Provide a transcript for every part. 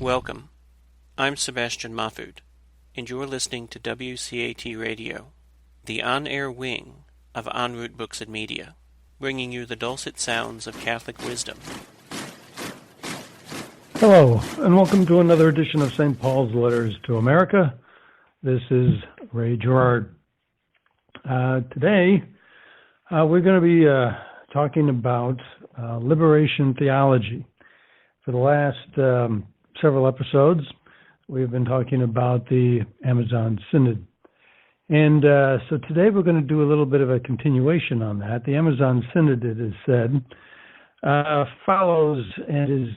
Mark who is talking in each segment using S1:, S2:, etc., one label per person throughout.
S1: Welcome. I'm Sebastian Mahfood, and you're listening to WCAT Radio, the on-air wing of En Route Books and Media, bringing you the dulcet sounds of Catholic wisdom.
S2: Hello, and welcome to another edition of St. Paul's Letters to America. This is Ray Gerard. Today, we're going to be talking about liberation theology. For the last several episodes, we've been talking about the Amazon Synod. And so today we're going to do a little bit of a continuation on that. The Amazon Synod, it is said, follows and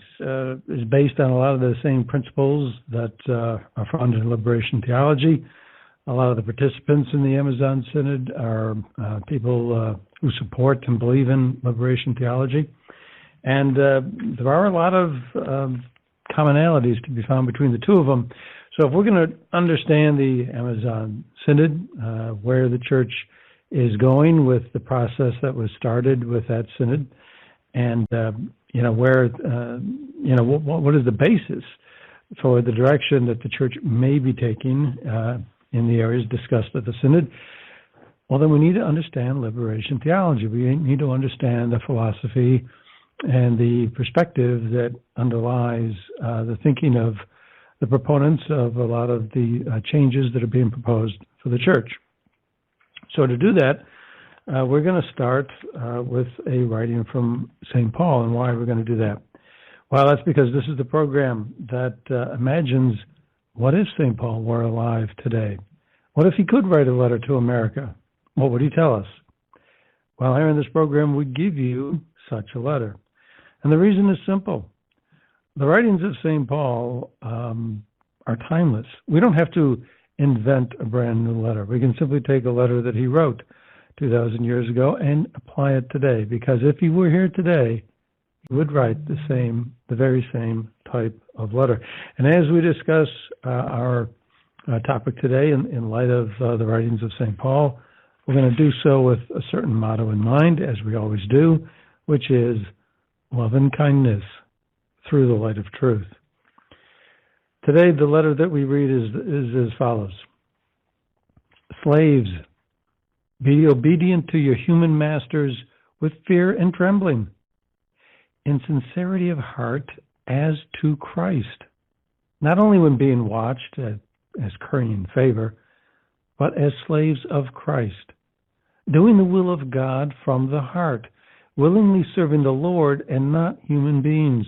S2: is based on a lot of the same principles that are found in liberation theology. A lot of the participants in the Amazon Synod are people who support and believe in liberation theology. And there are a lot of commonalities to be found between the two of them. So if we're going to understand the Amazon Synod, where the church is going with the process that was started with that synod, and what is the basis for the direction that the church may be taking in the areas discussed at the synod, well, then we need to understand liberation theology. We need to understand the philosophy and the perspective that underlies the thinking of the proponents of a lot of the changes that are being proposed for the church. So to do that, we're going to start with a writing from St. Paul. And why we're going to do that? Well, that's because this is the program that imagines, what if St. Paul were alive today? What if he could write a letter to America? What would he tell us? Well, here in this program, we give you such a letter. And the reason is simple. The writings of St. Paul are timeless. We don't have to invent a brand new letter. We can simply take a letter that he wrote 2,000 years ago and apply it today. Because if he were here today, he would write the very same type of letter. And as we discuss our topic today in light of the writings of St. Paul, we're going to do so with a certain motto in mind, as we always do, which is love and kindness through the light of truth. Today, the letter that we read is as follows. Slaves, be obedient to your human masters with fear and trembling, in sincerity of heart as to Christ, not only when being watched as currying favor, but as slaves of Christ, doing the will of God from the heart, willingly serving the Lord and not human beings,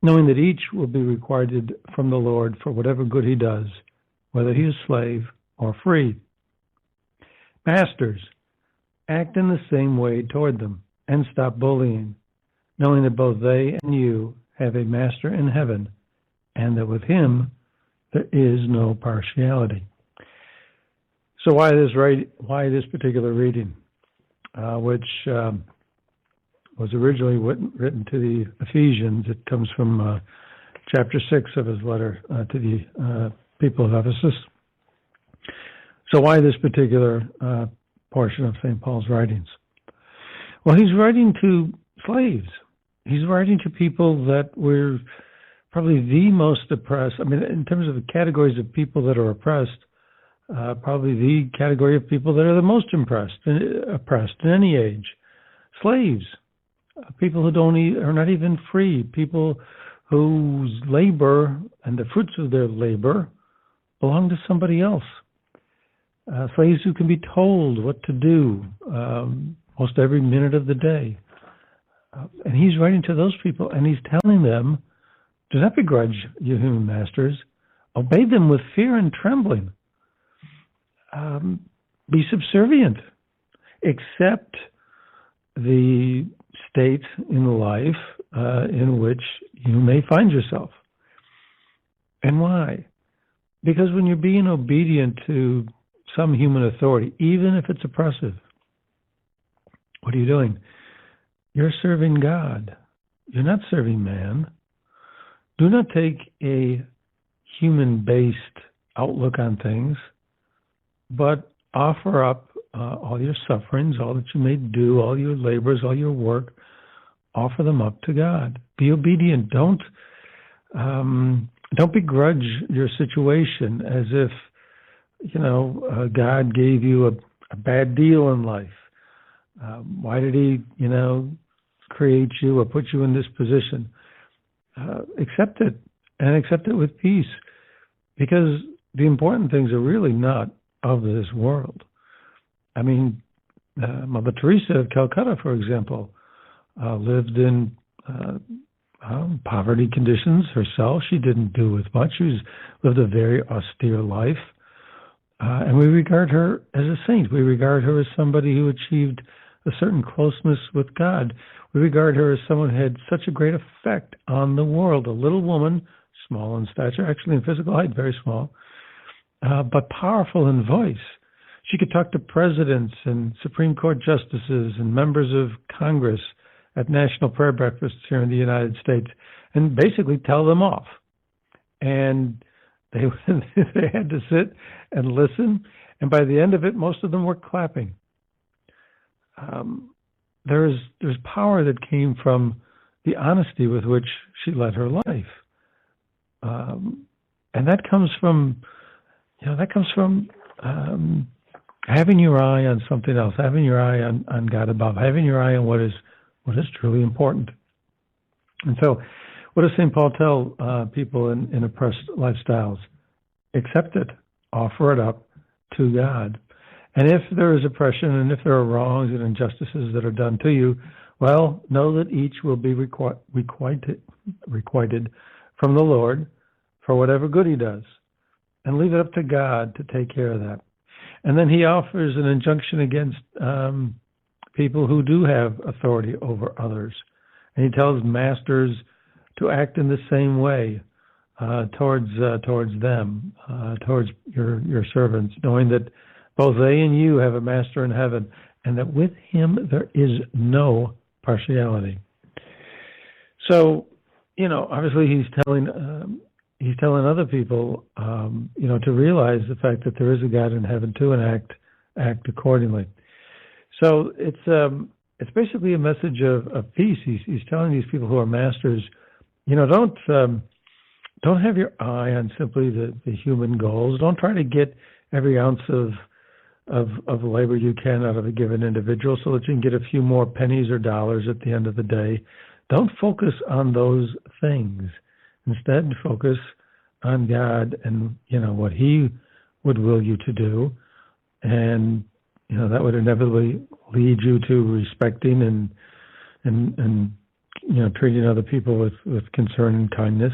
S2: knowing that each will be requited from the Lord for whatever good he does, whether he is slave or free. Masters, act in the same way toward them and stop bullying, knowing that both they and you have a master in heaven, and that with him there is no partiality. So why this particular reading, which was originally written to the Ephesians? It comes from chapter 6 of his letter to the people of Ephesus. So why this particular portion of St. Paul's writings? Well, he's writing to slaves. He's writing to people that were probably the most oppressed. I mean, in terms of the categories of people that are oppressed, probably the category of people that are the most oppressed in any age. Slaves, people who are not even free, people whose labor and the fruits of their labor belong to somebody else. Slaves who can be told what to do most every minute of the day. And he's writing to those people, and he's telling them, do not begrudge your human masters. Obey them with fear and trembling. Be subservient. Accept the state in life in which you may find yourself. And why? Because when you're being obedient to some human authority, even if it's oppressive, what are you doing? You're serving God. You're not serving man. Do not take a human-based outlook on things, but offer up all your sufferings, all that you may do, all your labors, all your work, offer them up to God. Be obedient. Don't don't begrudge your situation as if, God gave you a bad deal in life. Why did he, create you or put you in this position? Accept it, and accept it with peace, because the important things are really not of this world. I mean, Mother Teresa of Calcutta, for example, lived in poverty conditions herself. She didn't do with much. She lived a very austere life. And we regard her as a saint. We regard her as somebody who achieved a certain closeness with God. We regard her as someone who had such a great effect on the world. A little woman, small in stature, actually in physical height, very small, but powerful in voice. She could talk to presidents and Supreme Court justices and members of Congress at national prayer breakfasts here in the United States and basically tell them off. And they had to sit and listen, and by the end of it, most of them were clapping. There's power that came from the honesty with which she led her life, and that comes from having your eye on something else, having your eye on God above, having your eye on what is truly important. And so, what does St. Paul tell people in oppressed lifestyles? Accept it, offer it up to God. And if there is oppression and if there are wrongs and injustices that are done to you, well, know that each will be requited from the Lord for whatever good he does. And leave it up to God to take care of that. And then he offers an injunction against people who do have authority over others. And he tells masters to act in the same way towards them, towards your servants, knowing that both they and you have a master in heaven, and that with him there is no partiality. So, obviously he's telling other people, to realize the fact that there is a God in heaven too, and act accordingly. So it's basically a message of peace. He's telling these people who are masters, don't have your eye on simply the human goals. Don't try to get every ounce of labor you can out of a given individual so that you can get a few more pennies or dollars at the end of the day. Don't focus on those things. Instead, focus on God and, what he would will you to do. And, that would inevitably lead you to respecting and treating other people with concern and kindness.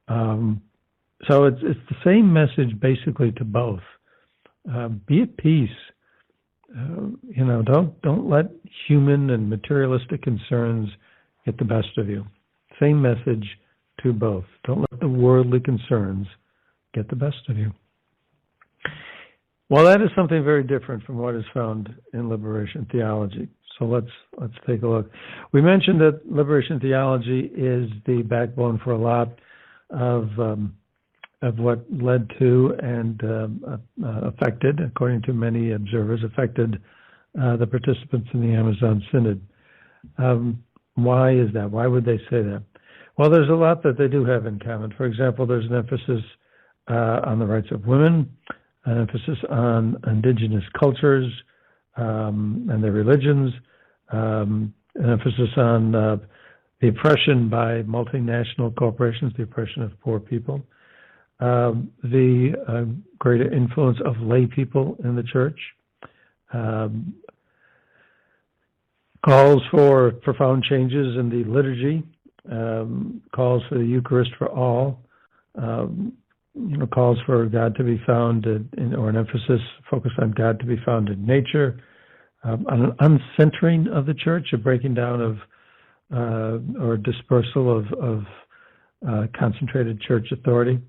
S2: So it's the same message basically to both. Be at peace. Don't let human and materialistic concerns get the best of you. Same message to both. Don't let the worldly concerns get the best of you. Well, that is something very different from what is found in liberation theology. So let's take a look. We mentioned that liberation theology is the backbone for a lot of what led to and affected, according to many observers, affected the participants in the Amazon Synod. Why is that? Why would they say that? Well, there's a lot that they do have in common. For example, there's an emphasis on the rights of women, an emphasis on indigenous cultures and their religions, an emphasis on the oppression by multinational corporations, the oppression of poor people, the greater influence of lay people in the church, calls for profound changes in the liturgy, calls for the Eucharist for all, calls for God to be found or an emphasis focused on God to be found in nature, on an uncentering of the church, a breaking down of or dispersal of concentrated church authority,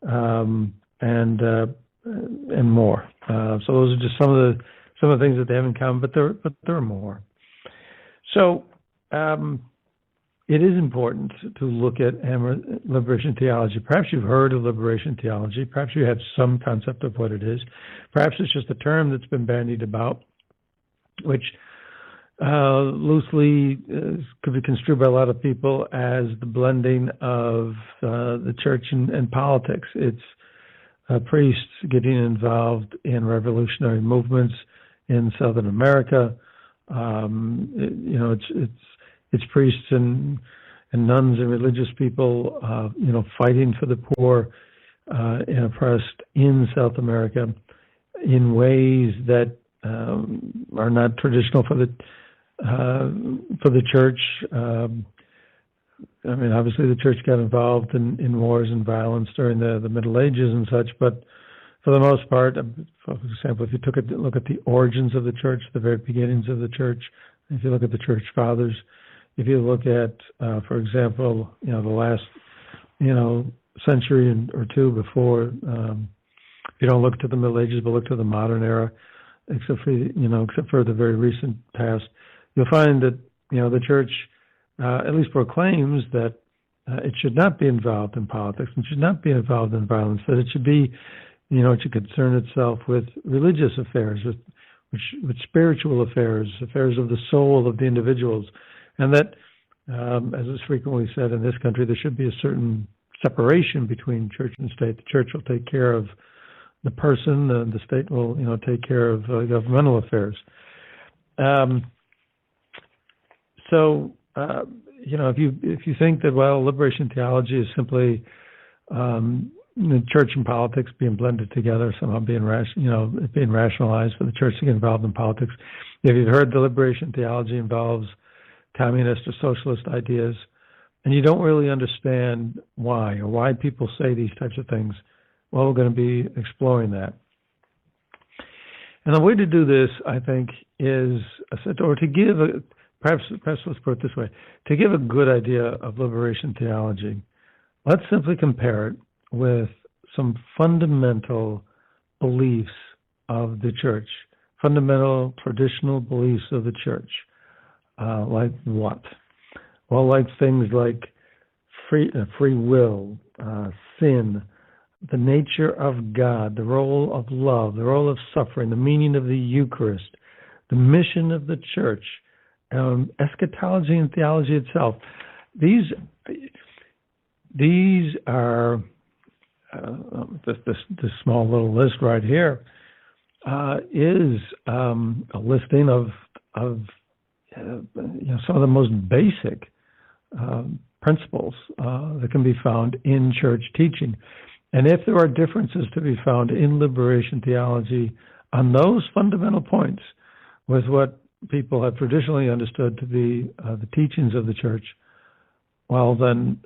S2: and more. So those are just some of the things that they have in common, but there are more. So it is important to look at liberation theology. Perhaps you've heard of liberation theology. Perhaps you have some concept of what it is. Perhaps it's just a term that's been bandied about, which loosely could be construed by a lot of people as the blending of the church and politics. It's priests getting involved in revolutionary movements in Southern America. It's priests and nuns and religious people, fighting for the poor and oppressed in South America in ways that are not traditional for the church. Obviously the church got involved in wars and violence during the Middle Ages and such, but for the most part, for example, if you look at the origins of the church, the very beginnings of the church, if you look at the church fathers, if you look at, for example, the last, century or two before, you don't look to the Middle Ages, but look to the modern era, except for the very recent past, you'll find that, the church at least proclaims that it should not be involved in politics and should not be involved in violence, that it should be, it should concern itself with religious affairs, with spiritual affairs of the soul of the individuals, and that, as is frequently said in this country, there should be a certain separation between church and state. The church will take care of the person, and the state will, take care of governmental affairs. If you think that, liberation theology is simply church and politics being blended together, somehow being rationalized for the church to get involved in politics. If you've heard the liberation theology involves communist or socialist ideas, and you don't really understand why or why people say these types of things, well, we're going to be exploring that. And the way to do this, I think, is, or to give perhaps let's put it this way, to give a good idea of liberation theology, let's simply compare it with some fundamental beliefs of the church, fundamental traditional beliefs of the church. Like what? Well, like things like free will, sin, the nature of God, the role of love, the role of suffering, the meaning of the Eucharist, the mission of the church, eschatology and theology itself. These are this small little list right here is a listing of some of the most basic principles that can be found in church teaching. And if there are differences to be found in liberation theology on those fundamental points with what people have traditionally understood to be the teachings of the church, well, then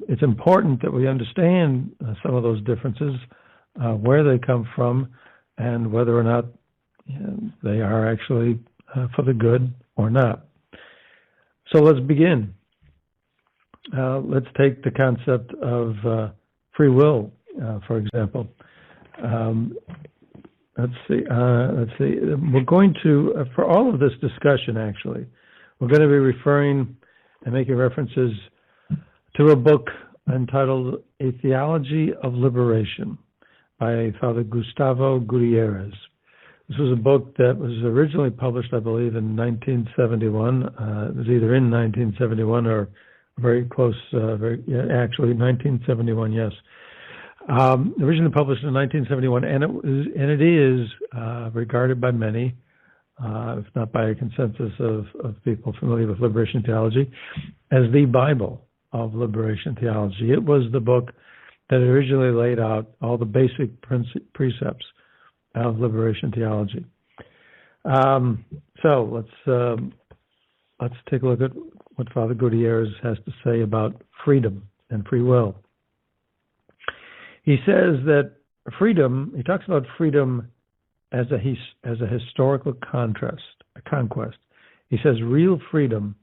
S2: it's important that we understand some of those differences, where they come from, and whether or not they are actually for the good or not. So let's begin. Let's take the concept of free will, for example. Let's see. We're going to, for all of this discussion, actually, we're going to be referring and making references to a book entitled A Theology of Liberation by Father Gustavo Gutierrez. This was a book that was originally published, I believe, in 1971. It was either in 1971 or very close, actually 1971, yes. Originally published in 1971, and it is regarded by many, if not by a consensus of people familiar with liberation theology, as the Bible of liberation theology. It was the book that originally laid out all the basic precepts of liberation theology. So let's take a look at what Father Gutierrez has to say about freedom and free will. He says that freedom, he talks about freedom as a historical conquest. He says real freedom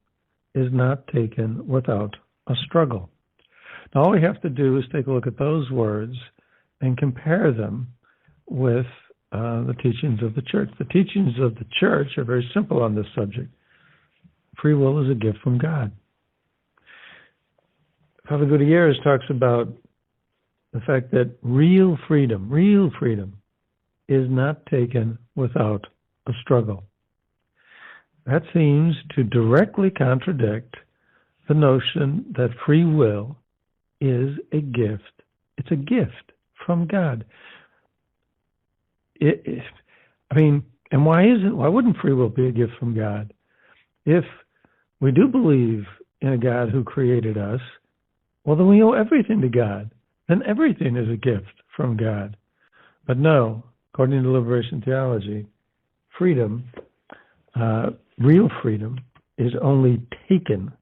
S2: is not taken without a struggle. Now all we have to do is take a look at those words and compare them with the teachings of the church. The teachings of the church are very simple on this subject. Free will is a gift from God. Father Gutierrez talks about the fact that real freedom is not taken without a struggle. that seems to directly contradict the notion that free will is a gift. It's a gift from God. And why wouldn't free will be a gift from God? If we do believe in a God who created us, well, then we owe everything to God. Then everything is a gift from God. But no, according to liberation theology, freedom, real freedom, is only taken,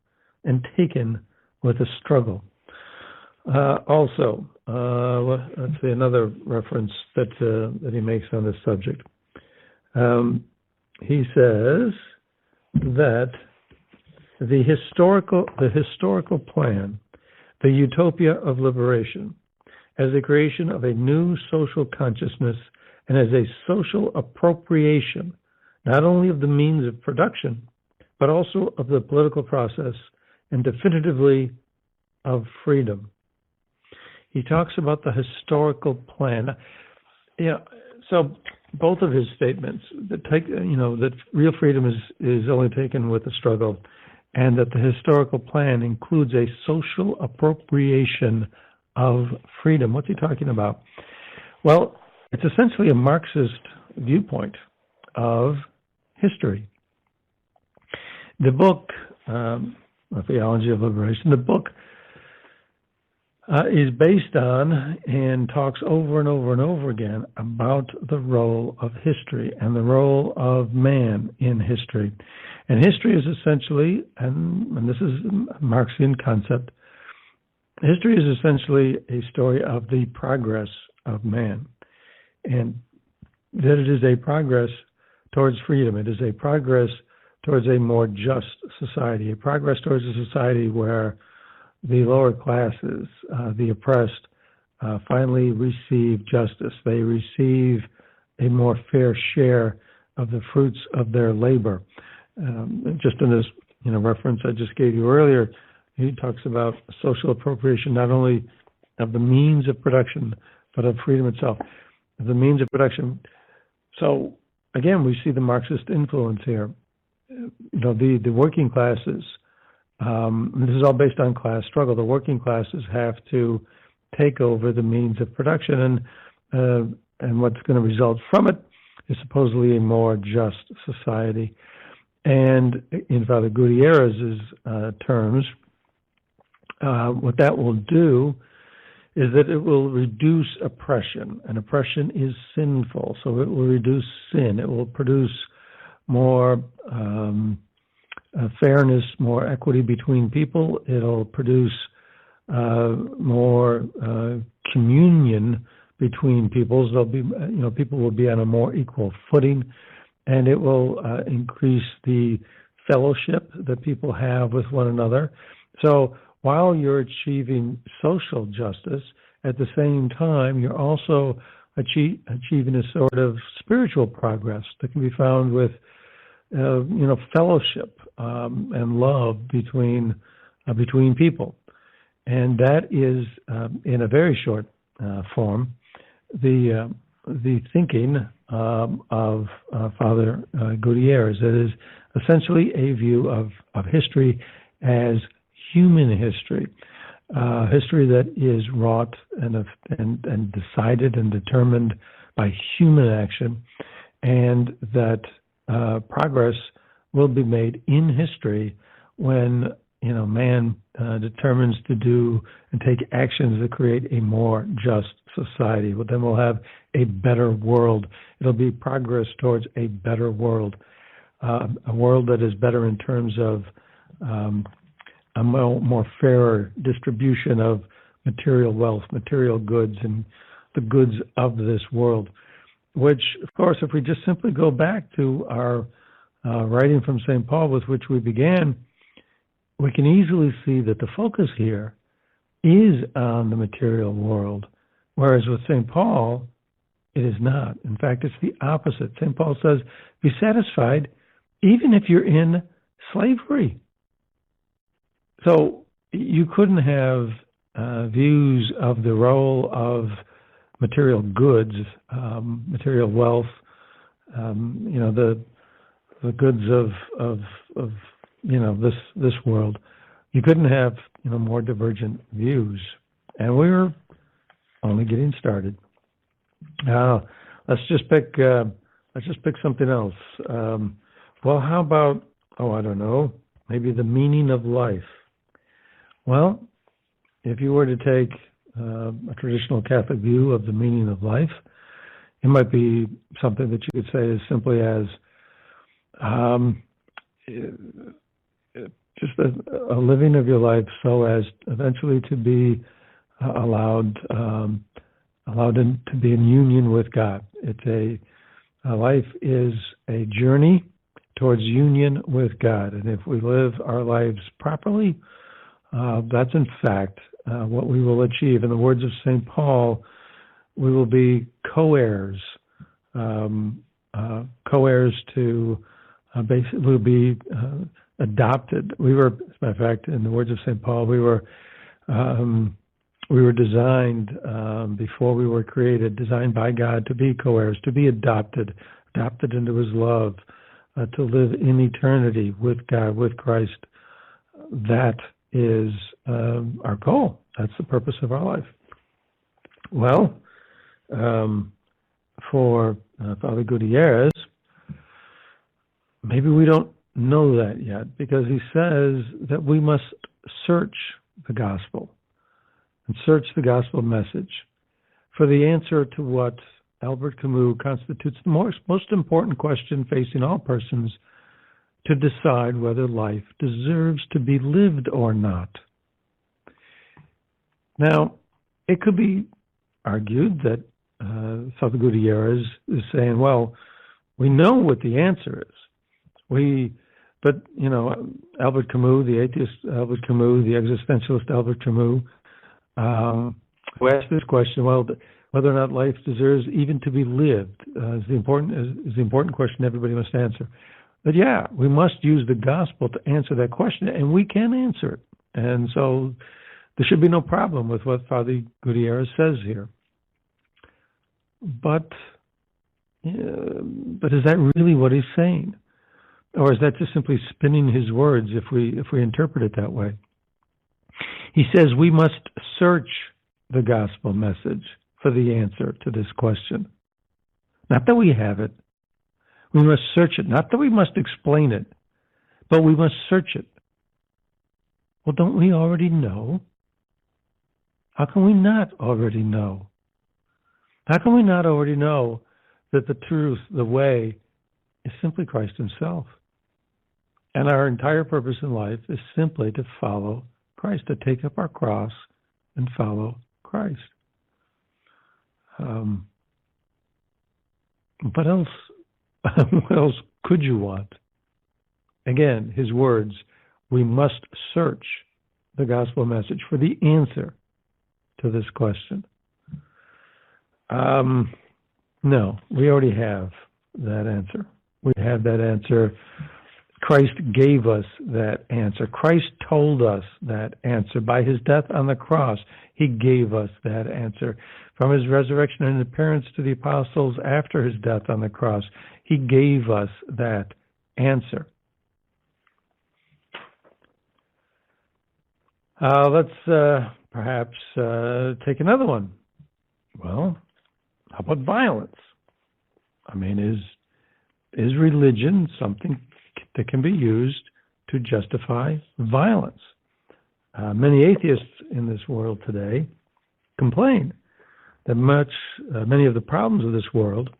S2: and taken with a struggle. Also, let's see another reference that he makes on this subject. He says that the historical plan, the utopia of liberation, as the creation of a new social consciousness and as a social appropriation, not only of the means of production, but also of the political process, and definitively of freedom. He talks about the historical plan. So both of his statements that real freedom is only taken with a struggle, and that the historical plan includes a social appropriation of freedom. What's he talking about? Well, it's essentially a Marxist viewpoint of history. The book, Theology of Liberation, the book is based on and talks over and over and over again about the role of history and the role of man in history. And history is essentially, and this is a Marxian concept, history is essentially a story of the progress of man. And that it is a progress towards freedom. It is a progress towards a more just society, a progress towards a society where the lower classes, the oppressed, finally receive justice. They receive a more fair share of the fruits of their labor. Just in this reference I just gave you earlier, he talks about social appropriation not only of the means of production, but of freedom itself, the means of production. So again, we see the Marxist influence here. The working classes, this is all based on class struggle. The working classes have to take over the means of production, and what's going to result from it is supposedly a more just society. And in Father Gutierrez's terms, what that will do is that it will reduce oppression, and oppression is sinful, so it will reduce sin. It will produce more fairness, more equity between people. It'll produce more communion between peoples. There'll be, people will be on a more equal footing, and it will increase the fellowship that people have with one another. So while you're achieving social justice, at the same time, you're also achieving a sort of spiritual progress that can be found with, fellowship and love between people. And that is, in a very short form, the thinking of Father Gutierrez. It is essentially a view of history as human history, history that is wrought and decided and determined by human action, and that progress will be made in history when man determines to do and take actions that create a more just society. Well, then we'll have a better world. It'll be progress towards a better world, a world that is better in terms of a more fairer distribution of material wealth, material goods, and the goods of this world. Which, of course, if we just simply go back to our writing from St. Paul with which we began, we can easily see that the focus here is on the material world, whereas with St. Paul, it is not. In fact, it's the opposite. St. Paul says, be satisfied even if you're in slavery. So you couldn't have views of the role of material goods, material wealth, the goods of this world, you couldn't have more divergent views, and we're only getting started. Let's just pick something else. Well, how about I don't know, maybe the meaning of life? Well, if you were to take a traditional Catholic view of the meaning of life, it might be something that you could say as simply as just a living of your life so as eventually to be allowed to be in union with God. It's life is a journey towards union with God, and if we live our lives properly, that's in fact what we will achieve. In the words of St. Paul, we will be co-heirs. Co-heirs to basically we'll be adopted. We were, as a matter of fact, in the words of St. Paul, we were designed before we were created, designed by God to be co-heirs, to be adopted into His love, to live in eternity with God, with Christ. That is our goal. That's the purpose of our life. Well, for Father Gutierrez, maybe we don't know that yet, because he says that we must search the gospel and search the gospel message for the answer to what Albert Camus constitutes the most important question facing all persons to decide whether life deserves to be lived or not. Now, it could be argued that Father Gutierrez is saying, well, we know what the answer is. But Albert Camus, the atheist Albert Camus, the existentialist Albert Camus, who asked this question, well, whether or not life deserves even to be lived is the important question everybody must answer. But yeah, we must use the gospel to answer that question, and we can answer it. And so there should be no problem with what Father Gutierrez says here. But is that really what he's saying? Or is that just simply spinning his words if we interpret it that way? He says we must search the gospel message for the answer to this question. Not that we have it. We must search it. Not that we must explain it, but we must search it. Well, don't we already know? How can we not already know? How can we not already know that the truth, the way, is simply Christ Himself? And our entire purpose in life is simply to follow Christ, to take up our cross and follow Christ. What else could you want? Again, his words, we must search the gospel message for the answer to this question. No, we already have that answer. We have that answer. Christ gave us that answer. Christ told us that answer. By His death on the cross, He gave us that answer. From His resurrection and appearance to the apostles after His death on the cross, He gave us that answer. Let's perhaps take another one. Well, how about violence? I mean, is religion something that can be used to justify violence? Many atheists in this world today complain that many of the problems of this world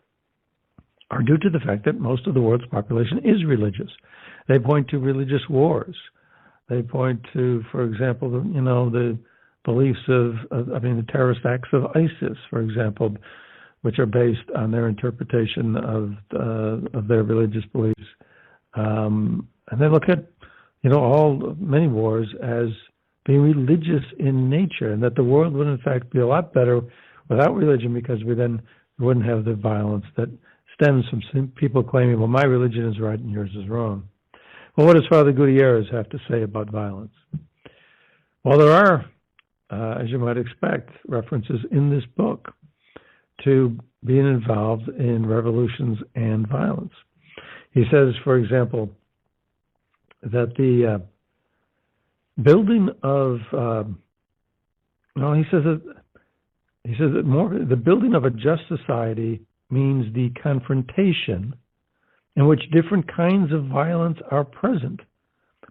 S2: are due to the fact that most of the world's population is religious. They point to religious wars. They point to, for example, the beliefs the terrorist acts of ISIS, for example, which are based on their interpretation of their religious beliefs. And they look at, many wars as being religious in nature, and that the world would in fact be a lot better without religion, because we wouldn't have the violence that stems from people claiming, well, my religion is right and yours is wrong. Well, what does Father Gutierrez have to say about violence? Well, there are, as you might expect, references in this book to being involved in revolutions and violence. He says, for example, that the building of he says that the building of a just society means the confrontation in which different kinds of violence are present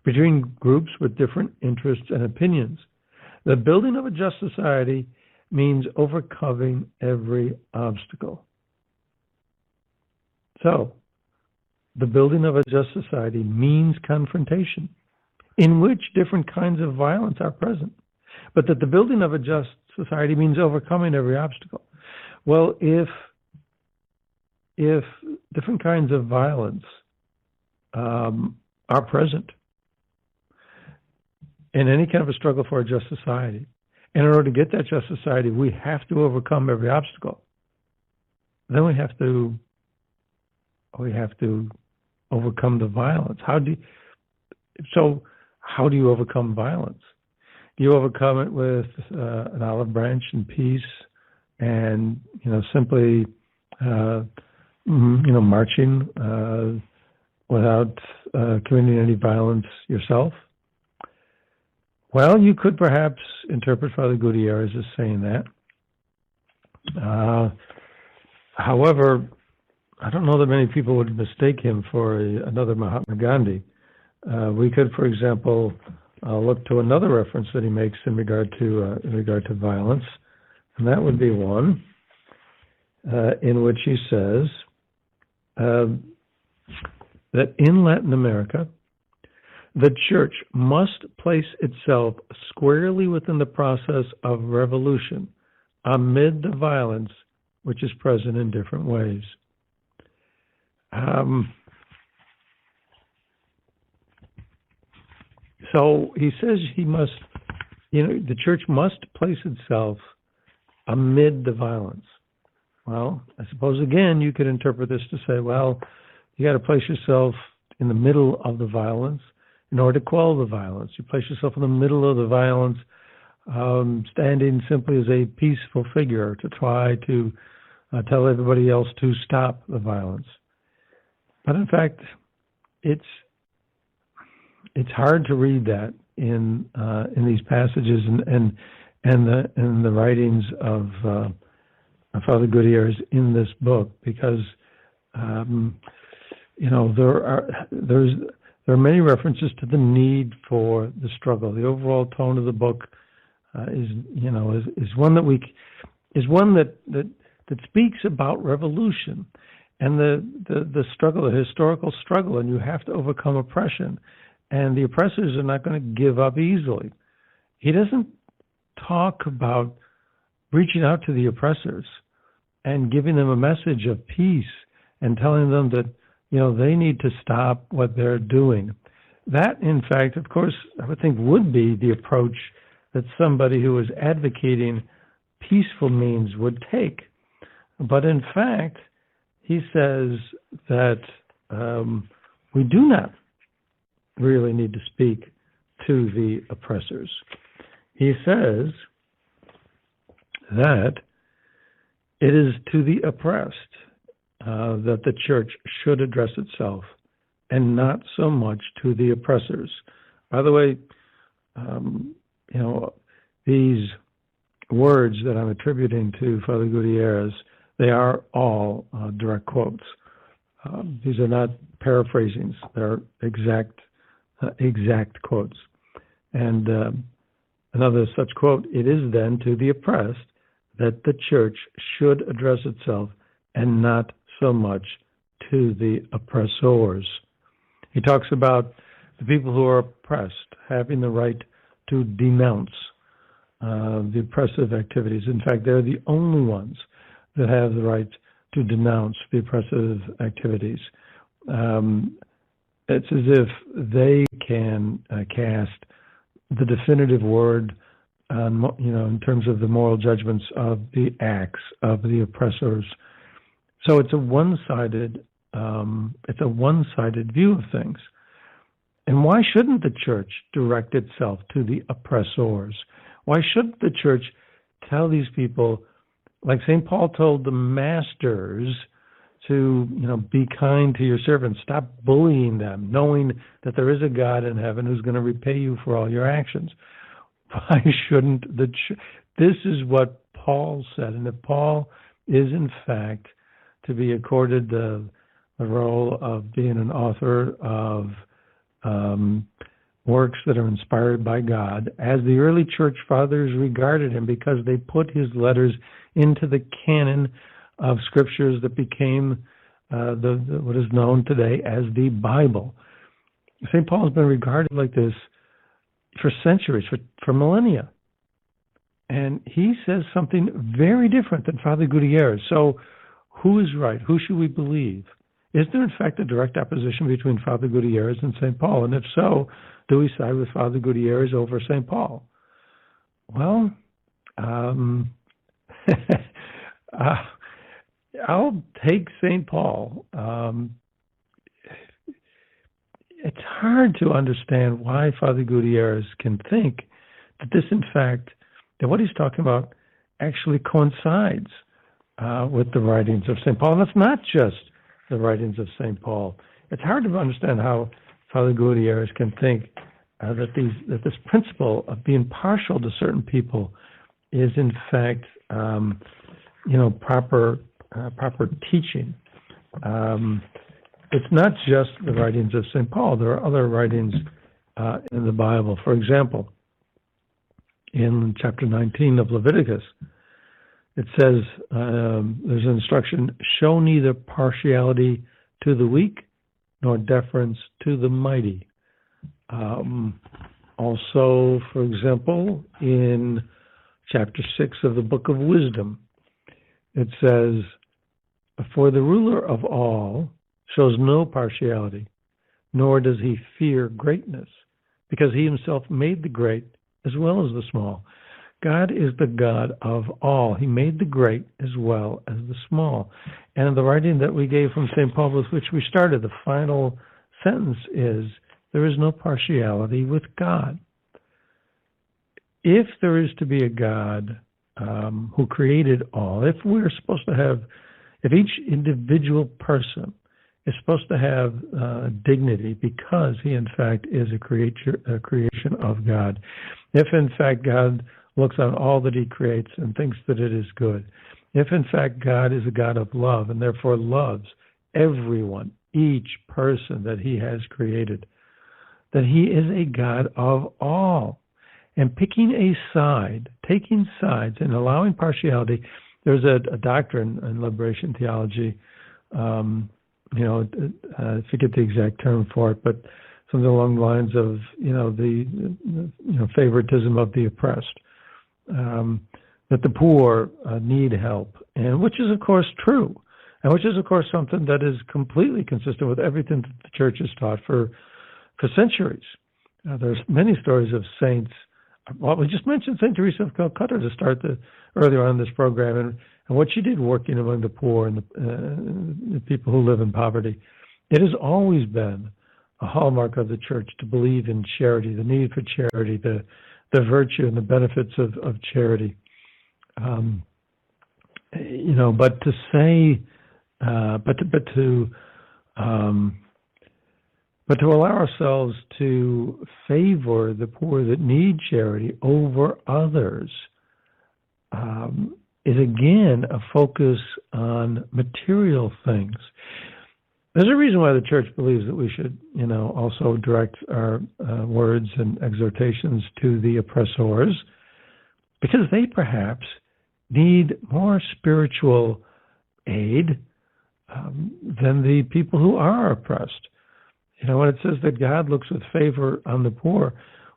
S2: between groups with different interests and opinions. The building of a just society means overcoming every obstacle. So, the building of a just society means confrontation in which different kinds of violence are present. But that the building of a just society means overcoming every obstacle. Well, if different kinds of violence are present in any kind of a struggle for a just society, and in order to get that just society, we have to overcome every obstacle. Then we have to overcome the violence. How do you overcome violence? Do you overcome it with an olive branch and peace, and simply marching without committing any violence yourself? Well, you could perhaps interpret Father Gutierrez as saying that. However, I don't know that many people would mistake him for another Mahatma Gandhi. We could, for example, look to another reference that he makes in regard to violence, and that would be one in which he says that in Latin America, the Church must place itself squarely within the process of revolution amid the violence which is present in different ways. So he says the Church must place itself amid the violence. Well, I suppose again you could interpret this to say, well, you got to place yourself in the middle of the violence in order to quell the violence. You place yourself in the middle of the violence, standing simply as a peaceful figure to try to tell everybody else to stop the violence. But in fact, it's hard to read that in these passages and the writings of Father Gutierrez in this book, because there are many references to the need for the struggle. The overall tone of the book is one that speaks about revolution and the struggle, the historical struggle, and you have to overcome oppression. And the oppressors are not going to give up easily. He doesn't talk about reaching out to the oppressors and giving them a message of peace and telling them that they need to stop what they're doing. That, in fact, of course, I would think would be the approach that somebody who is advocating peaceful means would take. But in fact, he says that we do not really need to speak to the oppressors. He says that it is to the oppressed that the Church should address itself, and not so much to the oppressors. By the way, these words that I'm attributing to Father Gutierrez, they are all direct quotes. These are not paraphrasings; they're exact quotes. And another such quote: "It is then to the oppressed that the Church should address itself, and not so much to the oppressors." He talks about the people who are oppressed having the right to denounce the oppressive activities. In fact, they're the only ones that have the right to denounce the oppressive activities. It's as if they can cast the definitive word on, in terms of the moral judgments of the acts of the oppressors. So it's a one-sided view of things. And why shouldn't the Church direct itself to the oppressors? Why shouldn't the Church tell these people, like St. Paul told the masters, to, be kind to your servants. Stop bullying them, knowing that there is a God in heaven who's going to repay you for all your actions. Why shouldn't this is what Paul said. And if Paul is in fact to be accorded the role of being an author of works that are inspired by God, as the early church fathers regarded him, because they put his letters into the canon of scriptures that became what is known today as the Bible. St. Paul has been regarded like this for centuries, for millennia. And he says something very different than Father Gutierrez. So who is right? Who should we believe? Is there in fact a direct opposition between Father Gutierrez and St. Paul? And if so, do we side with Father Gutierrez over St. Paul? Well, I'll take St. Paul. It's hard to understand why Father Gutierrez can think that this, in fact, that what he's talking about actually coincides with the writings of St. Paul. And it's not just the writings of St. Paul. It's hard to understand how Father Gutierrez can think that this principle of being partial to certain people is, in fact, proper teaching. It's not just the writings of St. Paul. There are other writings in the Bible. For example, in chapter 19 of Leviticus, it says, there's an instruction, show neither partiality to the weak nor deference to the mighty. Also, for example, in chapter 6 of the book of Wisdom, it says, for the ruler of all shows no partiality, nor does he fear greatness, because he himself made the great as well as the small. God is the God of all. He made the great as well as the small. And in the writing that we gave from St. Paul, with which we started, the final sentence is, there is no partiality with God. If there is to be a God who created all, if each individual person is supposed to have dignity because he, in fact, is a creation of God, if, in fact, God looks on all that he creates and thinks that it is good, if, in fact, God is a God of love and therefore loves everyone, each person that he has created, that he is a God of all. And picking a side, taking sides and allowing partiality, there's a doctrine in liberation theology, I forget the exact term for it, but something along the lines of, the favoritism of the oppressed, that the poor need help, and which is, of course, true, and which is, of course, something that is completely consistent with everything that the church has taught for centuries. There's many stories of saints. Well, we just mentioned St. Teresa of Calcutta to start earlier on in this program, and what she did working among the poor and the people who live in poverty. It has always been a hallmark of the church to believe in charity, the need for charity, the virtue and the benefits of charity. But to say, but to allow ourselves to favor the poor that need charity over others is again a focus on material things. There's a reason why the church believes that we should, also direct our words and exhortations to the oppressors, because they perhaps need more spiritual aid than the people who are oppressed. When it says that God looks with favor on the poor,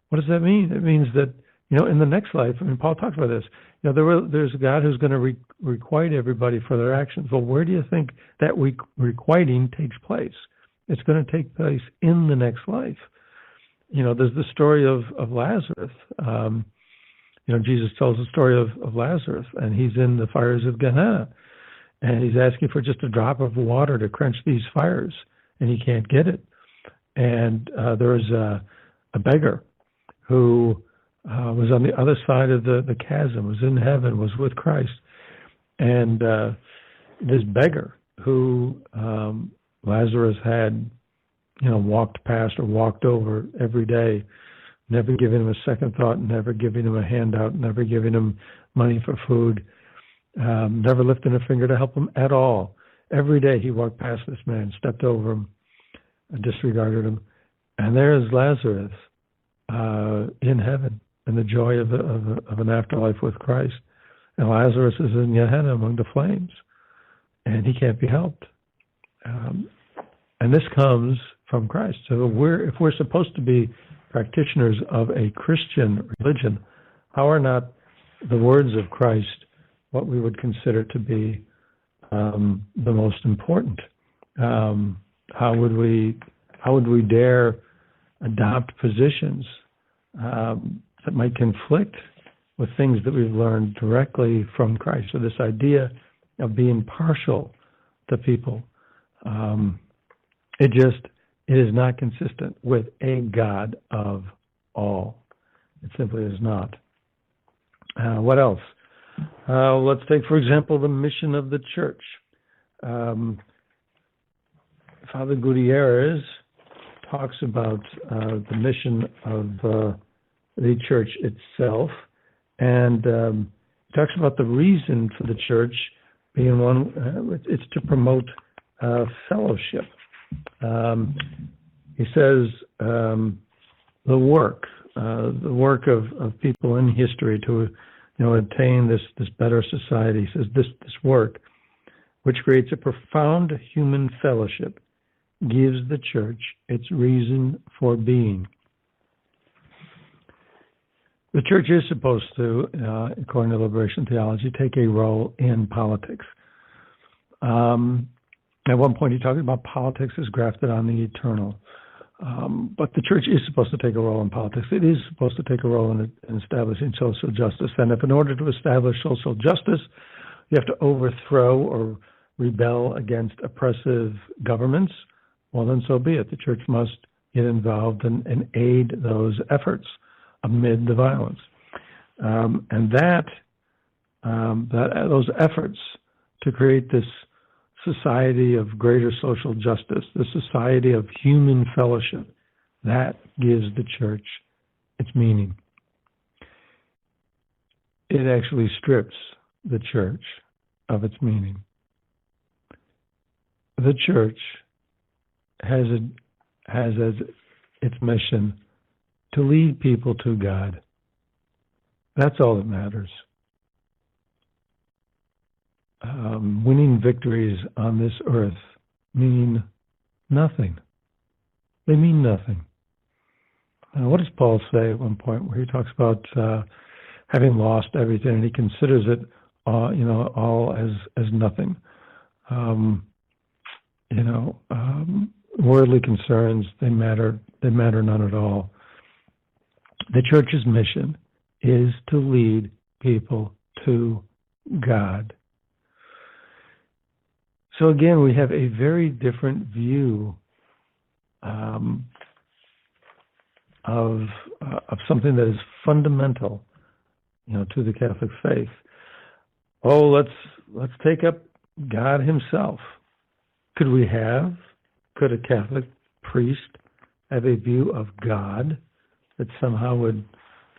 S2: what does that mean? It means that, in the next life, Paul talks about this, there's a God who's going to requite everybody for their actions. Well, where do you think that requiting takes place? It's going to take place in the next life. There's the story of Lazarus. Jesus tells the story of Lazarus, and he's in the fires of Gehenna, and he's asking for just a drop of water to quench these fires, and he can't get it. And there was a beggar who was on the other side of the chasm, was in heaven, was with Christ. And this beggar who Lazarus had, walked past or walked over every day, never giving him a second thought, never giving him a handout, never giving him money for food, never lifting a finger to help him at all. Every day he walked past this man, stepped over him, disregarded him. And there is Lazarus in heaven, in the joy of an afterlife with Christ. And Lazarus is in Gehenna among the flames, and he can't be helped. And this comes from Christ. So if we're supposed to be practitioners of a Christian religion, how are not the words of Christ what we would consider to be the most important? How would we dare adopt positions that might conflict with things that we've learned directly from Christ? So this idea of being partial to people, it is not consistent with a God of all. It simply is not. What else? Let's take, for example, the mission of the church. Father Gutierrez talks about the mission of the church itself, and talks about the reason for the church being one. It's to promote fellowship. He says the work of people in history to attain this better society. He says this work, which creates a profound human fellowship, gives the church its reason for being. The church is supposed to, according to liberation theology, take a role in politics. At one point, he talked about politics as grafted on the eternal. But the church is supposed to take a role in politics. It is supposed to take a role in establishing social justice. And if in order to establish social justice, you have to overthrow or rebel against oppressive governments, well, then so be it. The church must get involved and aid those efforts amid the violence. And those efforts to create this society of greater social justice, the society of human fellowship, that gives the church its meaning. It actually strips the church of its meaning. The church has as its mission to lead people to God. That's all that matters. Winning victories on this earth mean nothing. They mean nothing. What does Paul say at one point where he talks about having lost everything, and he considers it all as nothing? Worldly concerns, they matter none at all. The church's mission is to lead people to God. So again, we have a very different view of something that is fundamental, to the Catholic faith. Oh, let's take up God Himself. Could a Catholic priest have a view of God that somehow would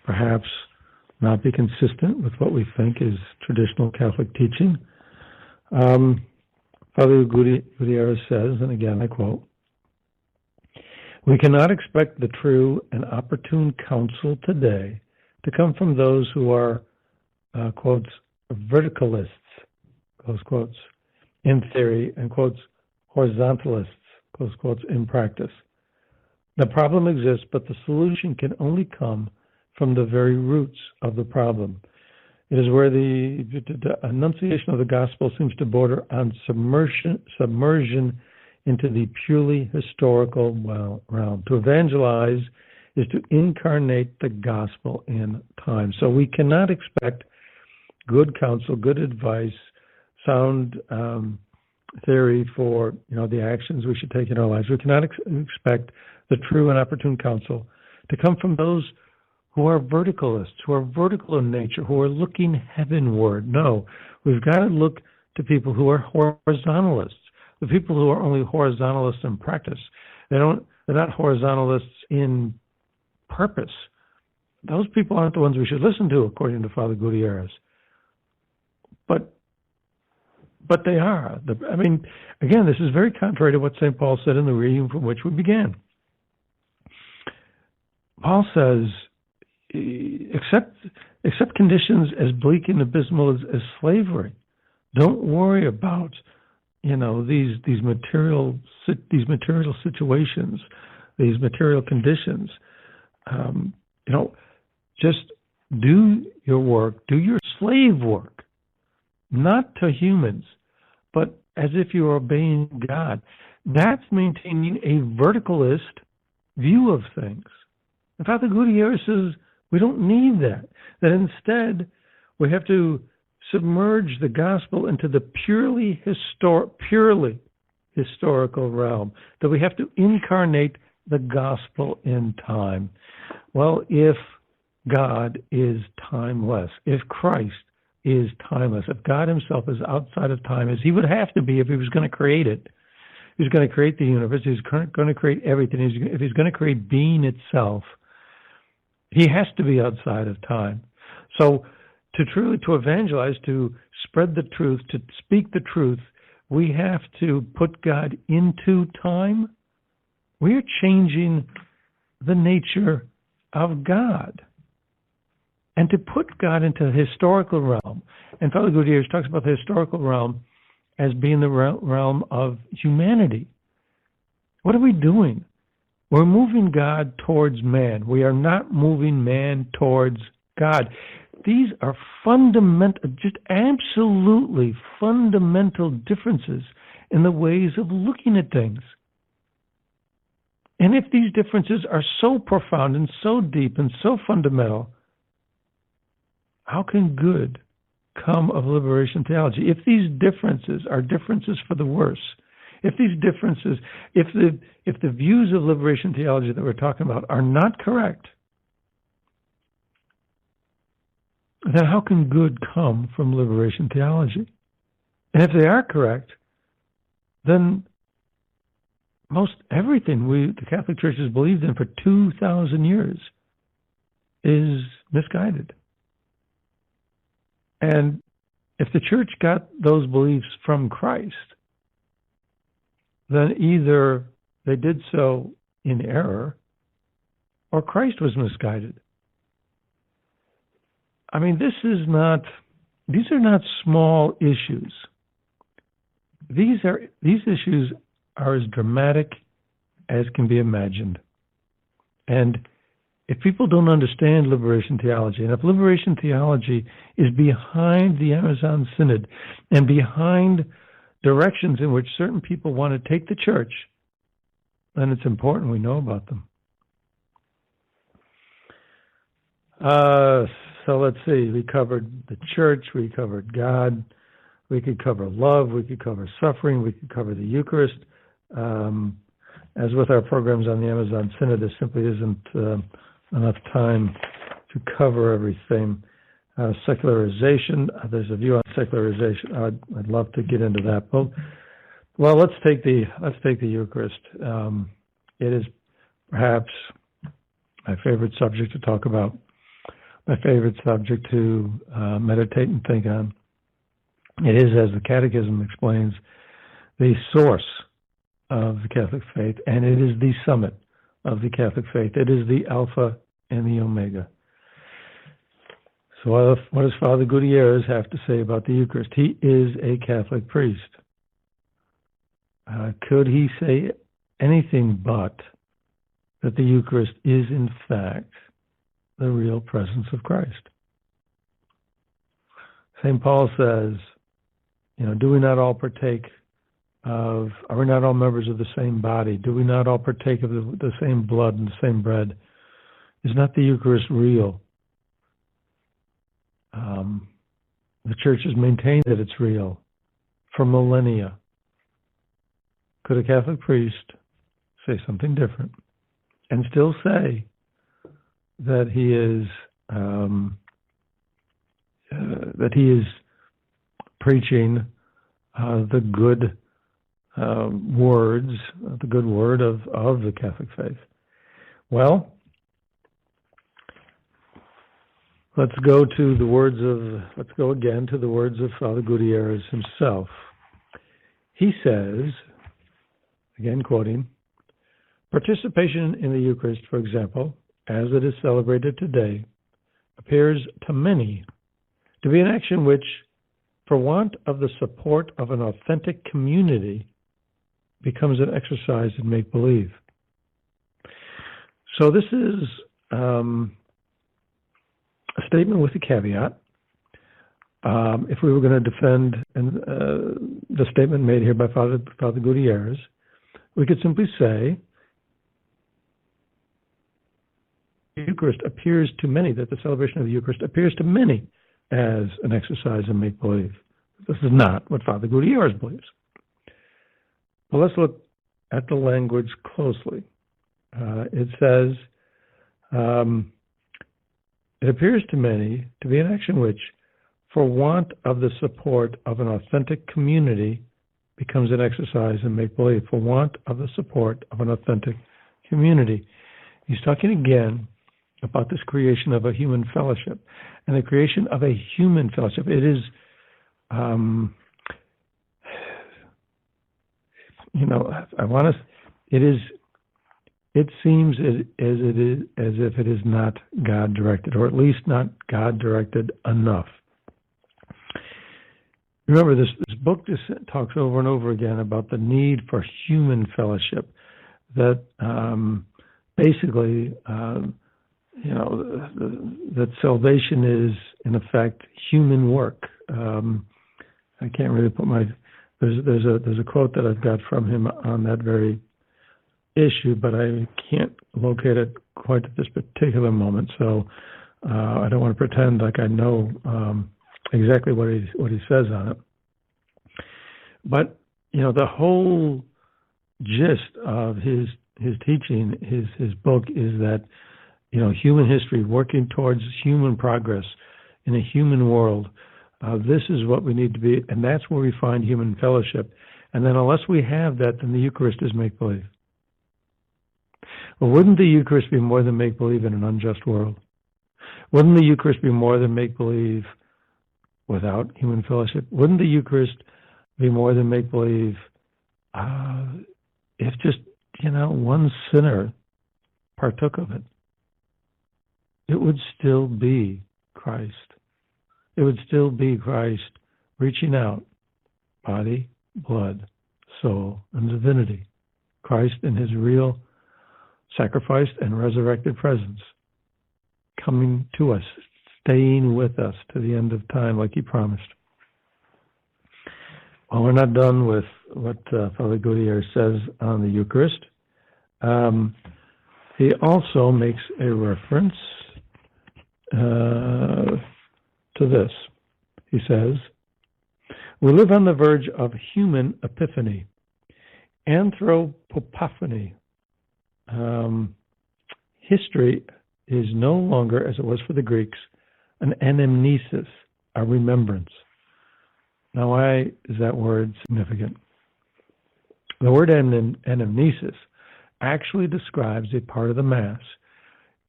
S2: perhaps not be consistent with what we think is traditional Catholic teaching? Father Gutierrez says, and again I quote, "We cannot expect the true and opportune counsel today to come from those who are, quotes, verticalists, close quotes, in theory, and quotes, horizontalists, close quotes, in practice. The problem exists, but the solution can only come from the very roots of the problem. It is where the enunciation of the gospel seems to border on submersion into the purely historical realm. To evangelize is to incarnate the gospel in time. So we cannot expect good counsel, good advice, sound theory for the actions we should take in our lives. We cannot expect the true and opportune counsel to come from those who are verticalists, who are vertical in nature, who are looking heavenward. No, we've got to look to people who are horizontalists, The people who are only horizontalists in practice, they're not horizontalists in purpose. Those people aren't the ones we should listen to, according to Father Gutierrez. But they are. I mean, again, this is very contrary to what St. Paul said in the reading from which we began. Paul says, accept conditions as bleak and abysmal as slavery. Don't worry about, these material situations, these material conditions. Just do your work, do your slave work, not to humans, but as if you're obeying God. That's maintaining a verticalist view of things. And Father Gutierrez says we don't need that. That instead we have to submerge the gospel into the purely historical realm. That we have to incarnate the gospel in time. Well, if God is timeless, if Christ is timeless, if God himself is outside of time, as he would have to be if he was going to create it, he's going to create the universe, he's going to create everything, if he's going to create being itself, he has to be outside of time. So to evangelize, to spread the truth, to speak the truth, we have to put God into time. We're changing the nature of God. And to put God into the historical realm, and Father Gutierrez talks about the historical realm as being the realm of humanity. What are we doing? We're moving God towards man. We are not moving man towards God. These are just absolutely fundamental differences in the ways of looking at things. And if these differences are so profound and so deep and so fundamental, how can good come of liberation theology? If these differences are differences for the worse, if these differences, if the views of liberation theology that we're talking about are not correct, then how can good come from liberation theology? And if they are correct, then most everything the Catholic Church has believed in for 2,000 years is misguided. And if the Church got those beliefs from Christ, then either they did so in error or Christ was misguided. I mean, these are not small issues. These issues are as dramatic as can be imagined. And if people don't understand liberation theology, and if liberation theology is behind the Amazon Synod and behind directions in which certain people want to take the church, then it's important we know about them. So let's see, we covered the church, we covered God, we could cover love, we could cover suffering, we could cover the Eucharist. As with our programs on the Amazon Synod, there simply isn't enough time to cover everything. Secularization, there's a view on secularization. I'd love to get into that. Well, let's take the Eucharist. It is perhaps my favorite subject to talk about, my favorite subject to meditate and think on. It is, as the Catechism explains, the source of the Catholic faith, and it is the summit of the Catholic faith. It is the Alpha and the Omega. So what does Father Gutierrez have to say about the Eucharist? He is a Catholic priest. Could he say anything but that the Eucharist is in fact the real presence of Christ? St. Paul says, do we not all partake are we not all members of the same body? Do we not all partake of the same blood and the same bread? Is not the Eucharist real? The Church has maintained that it's real for millennia. Could a Catholic priest say something different and still say that he is preaching the good words, the good word of the Catholic faith? Well, let's go again to the words of Father Gutierrez himself. He says, again quoting, "Participation in the Eucharist, for example, as it is celebrated today, appears to many to be an action which, for want of the support of an authentic community, becomes an exercise in make-believe." So this is a statement with a caveat. If we were going to defend the statement made here by Father Gutierrez, we could simply say, the celebration of the Eucharist appears to many as an exercise in make-believe. This is not what Father Gutierrez believes. But let's look at the language closely. It says, it appears to many to be an action which, for want of the support of an authentic community, becomes an exercise in make-believe. For want of the support of an authentic community. He's talking again about this creation of a human fellowship. And the creation of a human fellowship, it is, it seems as if it is not God-directed, or at least not God-directed enough. Remember, this book just talks over and over again about the need for human fellowship, that basically, that salvation is, in effect, human work. I can't really put there's a quote that I've got from him on that very issue, but I can't locate it quite at this particular moment, so I don't want to pretend like I know exactly what he says on it. But the whole gist of his teaching, his book, is that human history, working towards human progress in a human world, this is what we need to be, and that's where we find human fellowship. And then unless we have that, then the Eucharist is make-believe. Well, wouldn't the Eucharist be more than make-believe in an unjust world? Wouldn't the Eucharist be more than make-believe without human fellowship? Wouldn't the Eucharist be more than make-believe if just, one sinner partook of it? It would still be Christ. It would still be Christ reaching out, body, blood, soul, and divinity. Christ in his real sacrificed and resurrected presence, coming to us, staying with us to the end of time like he promised. Well, we're not done with what Father Gutierrez says on the Eucharist. He also makes a reference to this. He says, "We live on the verge of human epiphany, anthropophany. History is no longer, as it was for the Greeks, an anamnesis, a remembrance." Now, why is that word significant? The word anamnesis actually describes a part of the Mass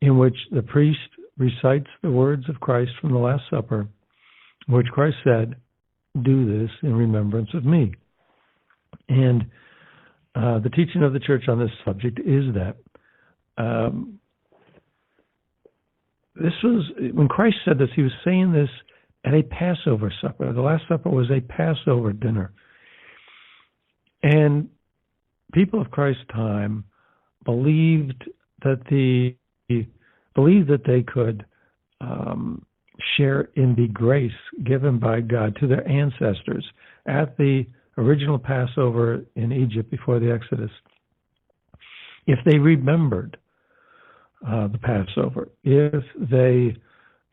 S2: in which the priest recites the words of Christ from the Last Supper, which Christ said, "Do this in remembrance of me." And the teaching of the Church on this subject is that this was, when Christ said this, he was saying this at a Passover supper. The Last Supper was a Passover dinner. And people of Christ's time believed that they could share in the grace given by God to their ancestors at the original Passover in Egypt before the Exodus, if they remembered the Passover, if they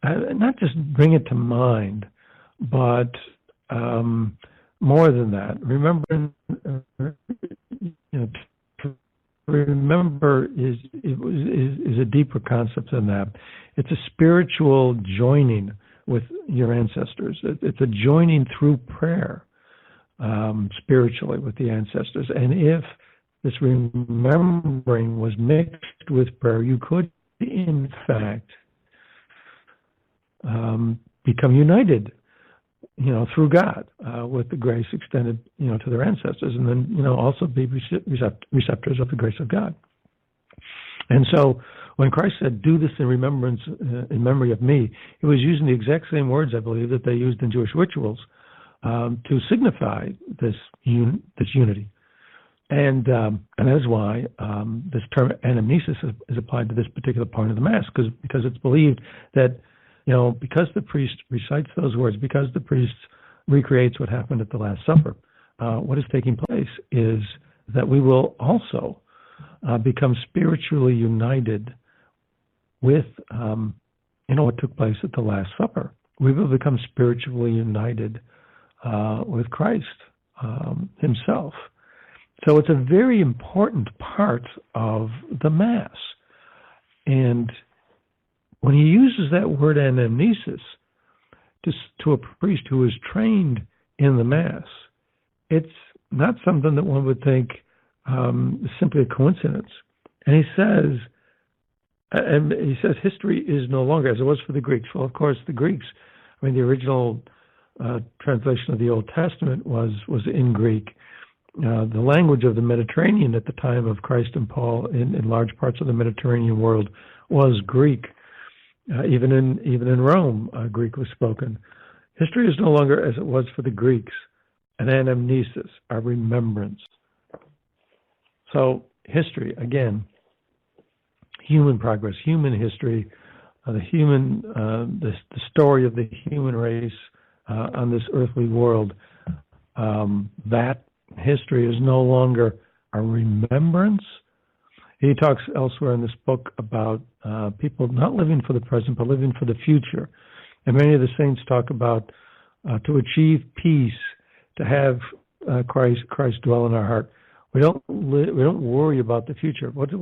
S2: not just bring it to mind, but more than that, remembering, remember is a deeper concept than that. It's a spiritual joining with your ancestors. It's a joining through prayer. spiritually with the ancestors. And if this remembering was mixed with prayer, you could, in fact, become united, through God, with the grace extended, to their ancestors, and then, also be receptors of the grace of God. And so when Christ said, "Do this in remembrance, in memory of me," he was using the exact same words, I believe, that they used in Jewish rituals to signify this unity. And that is why this term anamnesis is applied to this particular part of the Mass, because it's believed that, because the priest recites those words, because the priest recreates what happened at the Last Supper, what is taking place is that we will also become spiritually united with, what took place at the Last Supper. We will become spiritually united with Christ himself. So it's a very important part of the Mass. And when he uses that word anamnesis to a priest who is trained in the Mass, it's not something that one would think is simply a coincidence. And he says history is no longer, as it was for the Greeks. Well, of course, the Greeks, the original translation of the Old Testament was in Greek. The language of the Mediterranean at the time of Christ and Paul in large parts of the Mediterranean world was Greek. Even in Rome, Greek was spoken. History is no longer as it was for the Greeks, an anamnesis, a remembrance. So history, again, human progress, human history, the story of the human race on this earthly world, that history is no longer a remembrance. He talks elsewhere in this book about people not living for the present, but living for the future. And many of the saints talk about to achieve peace, to have Christ dwell in our heart. We don't worry about the future. What is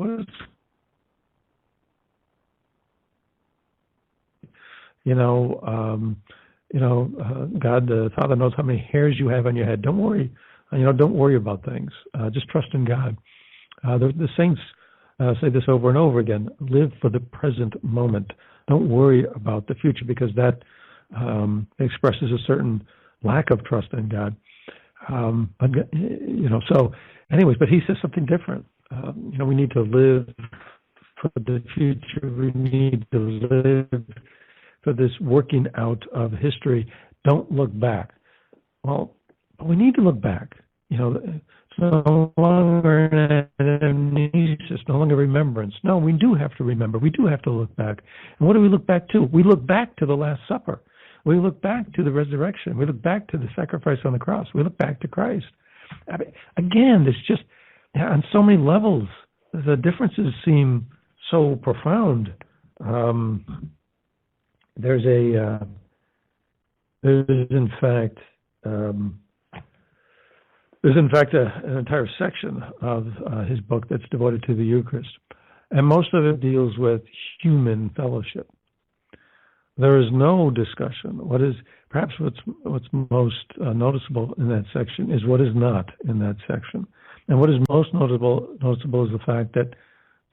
S2: God the Father knows how many hairs you have on your head. Don't worry. Don't worry about things. Just trust in God. The saints say this over and over again. Live for the present moment. Don't worry about the future, because that expresses a certain lack of trust in God. So anyways, but he says something different. We need to live for the future. We need to live for this working out of history. Don't look back. Well, but we need to look back. It's no longer an amnesia, no longer remembrance. No, we do have to remember. We do have to look back. And what do we look back to? We look back to the Last Supper. We look back to the resurrection. We look back to the sacrifice on the cross. We look back to Christ. Again, it's just, on so many levels, the differences seem so profound. There's in fact an entire section of his book that's devoted to the Eucharist, and most of it deals with human fellowship. There is no discussion. What's most noticeable in that section is what is not in that section, and what is most noticeable is the fact that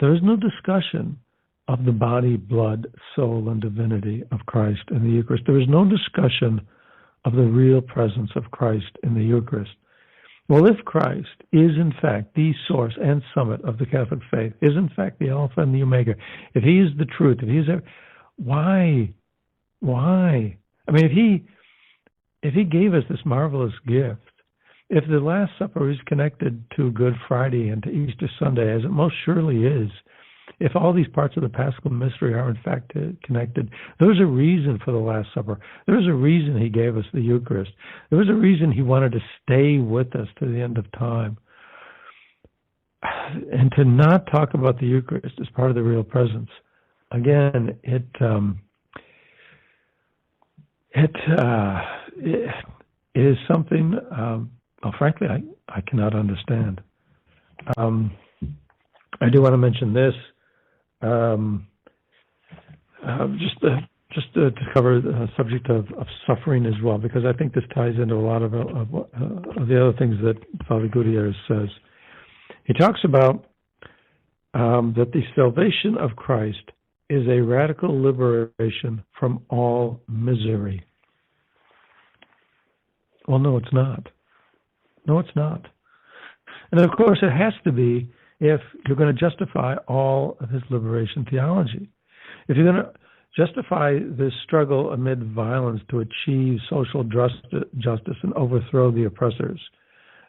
S2: there is no discussion of the body, blood, soul, and divinity of Christ in the Eucharist. There is no discussion of the real presence of Christ in the Eucharist. Well, if Christ is in fact the source and summit of the Catholic faith, is in fact the Alpha and the Omega, if he is the truth, if he is, why? If he gave us this marvelous gift, if the Last Supper is connected to Good Friday and to Easter Sunday, as it most surely is, if all these parts of the Paschal mystery are in fact connected, there's a reason for the Last Supper. There's a reason he gave us the Eucharist. There was a reason he wanted to stay with us to the end of time. And to not talk about the Eucharist as part of the real presence, again, it is something, frankly, I cannot understand. I do want to mention this. Just a just to cover the subject of suffering as well, because I think this ties into a lot of the other things that Father Gutierrez says. He talks about that the salvation of Christ is a radical liberation from all misery. Well, no, it's not. No, it's not. And of course, it has to be if you're going to justify all of his liberation theology. If you're going to justify this struggle amid violence to achieve social justice and overthrow the oppressors,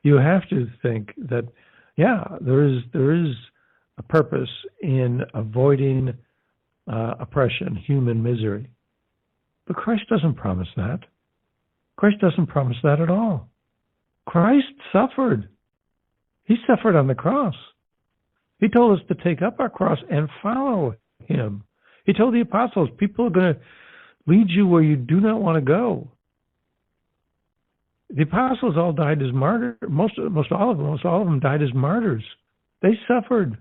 S2: you have to think that, yeah, there is a purpose in avoiding oppression, human misery. But Christ doesn't promise that. Christ doesn't promise that at all. Christ suffered. He suffered on the cross. He told us to take up our cross and follow him. He told the apostles, people are going to lead you where you do not want to go. The apostles all died as martyrs. Most all of them died as martyrs. They suffered.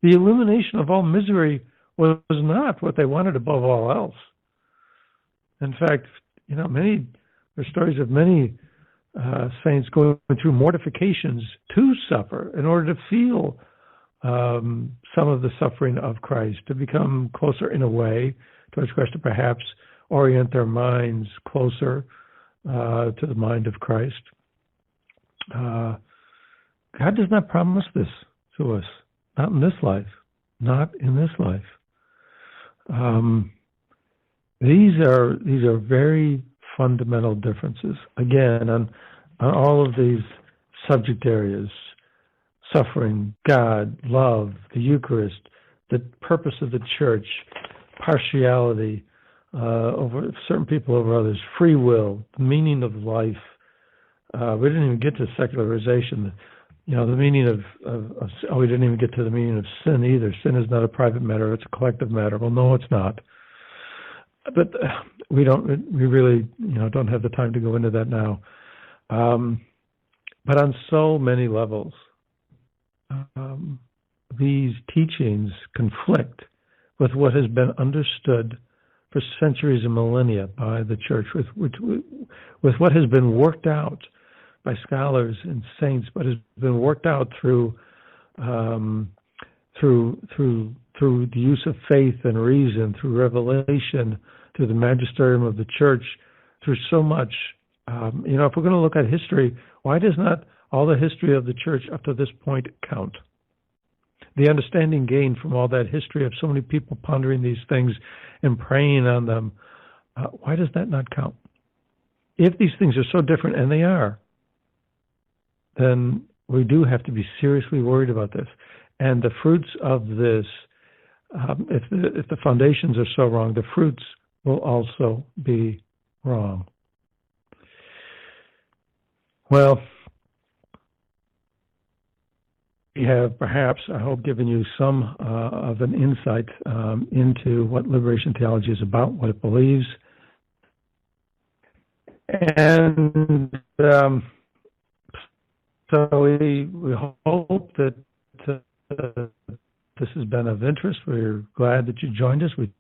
S2: The elimination of all misery was not what they wanted above all else. In fact, there are stories of many saints going through mortifications to suffer in order to feel some of the suffering of Christ, to become closer in a way towards Christ, to perhaps orient their minds closer to the mind of Christ. God does not promise this to us. Not in this life. Not in this life. These are very fundamental differences. Again, on all of these subject areas: suffering, God, love, the Eucharist, the purpose of the church, partiality over certain people over others, free will, the meaning of life. We didn't even get to secularization. The meaning we didn't even get to the meaning of sin either. Sin is not a private matter; it's a collective matter. Well, no, it's not. But we really don't have the time to go into that now. But on so many levels, these teachings conflict with what has been understood for centuries and millennia by the church, with what has been worked out by scholars and saints, but has been worked out through the use of faith and reason, through revelation, through the magisterium of the church, through so much. If we're going to look at history, why does not all the history of the church up to this point count? The understanding gained from all that history of so many people pondering these things and praying on them, why does that not count? If these things are so different, and they are, then we do have to be seriously worried about this. And the fruits of this, if the foundations are so wrong, the fruits will also be wrong. Well, we have perhaps, I hope, given you some of an insight into what liberation theology is about, what it believes. And so we hope that this has been of interest. We're glad that you joined us. We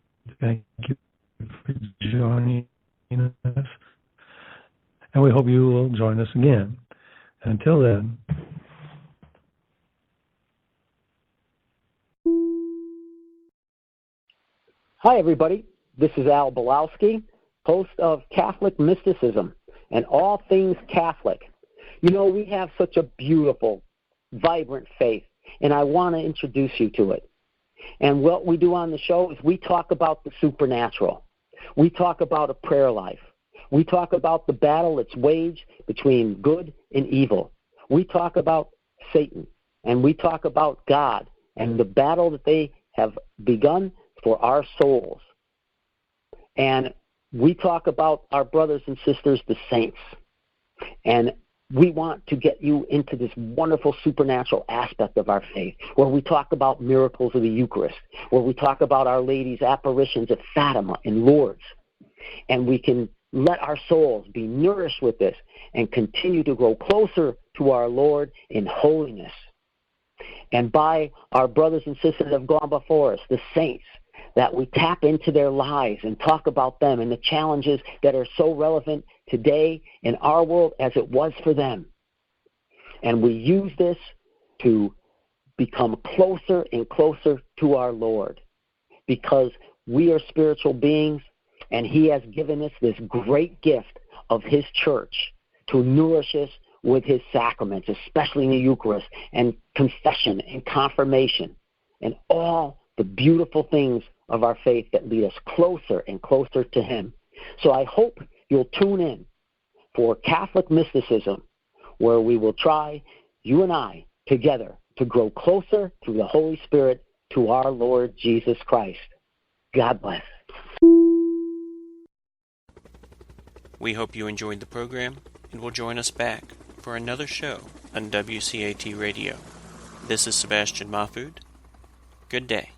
S2: thank you for joining us. And we hope you will join us again. Until then.
S3: Hi, everybody. This is Al Belowski, host of Catholic Mysticism and All Things Catholic. We have such a beautiful, vibrant faith, and I want to introduce you to it. And what we do on the show is we talk about the supernatural. We talk about a prayer life. We talk about the battle that's waged between good and evil. We talk about Satan, and we talk about God and the battle that they have begun for our souls. And we talk about our brothers and sisters, the saints. And we want to get you into this wonderful supernatural aspect of our faith, where we talk about miracles of the Eucharist, where we talk about Our Lady's apparitions at Fatima and Lourdes. And we can let our souls be nourished with this and continue to grow closer to our Lord in holiness. And by our brothers and sisters that have gone before us, the saints, that we tap into their lives and talk about them and the challenges that are so relevant today in our world as it was for them. And we use this to become closer and closer to our Lord, because we are spiritual beings, and He has given us this great gift of His church to nourish us with His sacraments, especially in the Eucharist, and confession and confirmation, and all the beautiful things of our faith that lead us closer and closer to Him. So I hope you'll tune in for Catholic Mysticism, where we will try, you and I, together, to grow closer through the Holy Spirit to our Lord Jesus Christ. God bless.
S1: We hope you enjoyed the program and will join us back for another show on WCAT Radio. This is Sebastian Mahfood. Good day.